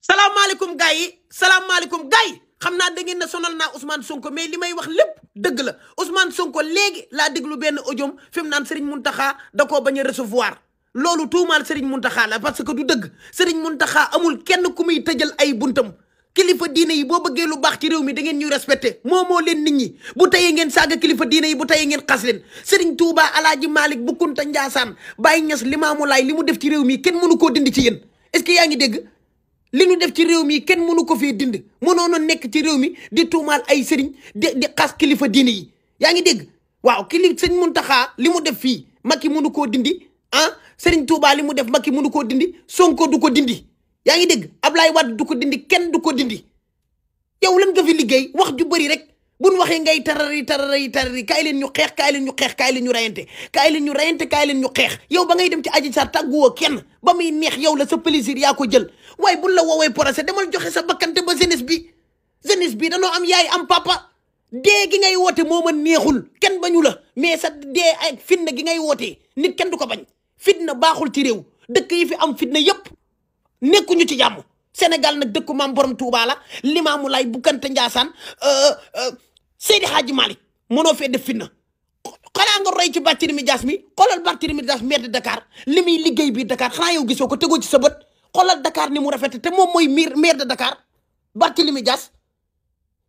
salaamaaleykum gars yi salaamaaleykum gars yi xam naa da ngeen ne sonal naa Ousmane Sonko mais li may wax lépp dëgg la Ousmane Sonko léegi laa déglu benn audiom fi mu naan Serigne Mountakha da koo bañ a recevoir loolu tuumaal Serigne Mountakha la parce que du dëgg Serigne Mountakha amul kenn ku muy tëjal ay buntam kilifa diine yi boo bëggee lu baax ci réew mi da ngeen ñuy respecté moo leen nit ñi bu tayee ngeen saaga kilifa diine yi bu tayee ngeen xas leen Serigne Touba Alaaji Malick Bu Kunta Njaasaan Baye Ñas Limaamu Laay li mu def ci réew mi kenn mënu koo dindi ci yéen est-ce que yaa ngi dégg li ñu def ci réew mi kenn mënu ko fee dind mënoon a nekk ci réew mi di tuumaal ay sëriñ di xas kilifa diine yi yaa ngi dégg waaw sëñ Muntaxa li mu def fii Macky mënu koo dindi ah Sëriñ Tuubaa li mu def Macky mënu koo dindi Sonko du ko dindi yaa ngi dégg Ablaye Wade du ko dindi kenn du ko dindi yow lan nga fi liggéey wax ju bëri rek buñ waxee ngay tarari kaay leen ñu xeex kaay leen ñu xeex kaay leen ñu rayante kaay leen ñu rayante kaay leen ñu xeex yow ba ngay dem ci Adji Sarr tàgguwoo kenn ba muy neex yow la sa plaisir yaa ko jël waaye buñ la woowee procès demal joxe sa bakkante ba jeunesse bi danoo am yaay am papa dee gi ngay woote moo ma neexul kenn bañu la mais sa dee ak fitna gi ngay wootee nit kenn du ko bañ fitna baaxul ci réew dëkk yi fi am fitna yépp nekkuñu ci jàmm Sénégal nag dëkku maam borom Touba la Limaamu Laay Bu Kunta Njaasaan Seydi Hadji Malick mënoo fee def fitna xanaa nga roy ci Barthélémy Dias mi xoolal Barthélémy Dias maire de Dakar li muy liggéey biir Dakar xanaa yow gisoo ko tegoo ci sa bët xoolal Dakar ni mu rafete te moom mooy maire de Dakar Barthélémy Dias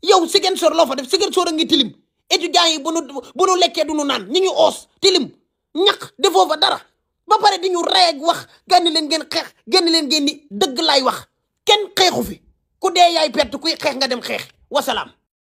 yow Ziguinchor loo fa def Ziguinchor a ngi tilim étudiants yi bu nu lekkee du nu naan ñi ñu oos tilim ñaq defoo fa dara ba pare di ñu rey ak wax génn leen ngeen xeex génn leen ngeen ni dëgg laay wax kenn xeexu fi ku dee yaay perte kuy xeex nga dem xeex wasalaam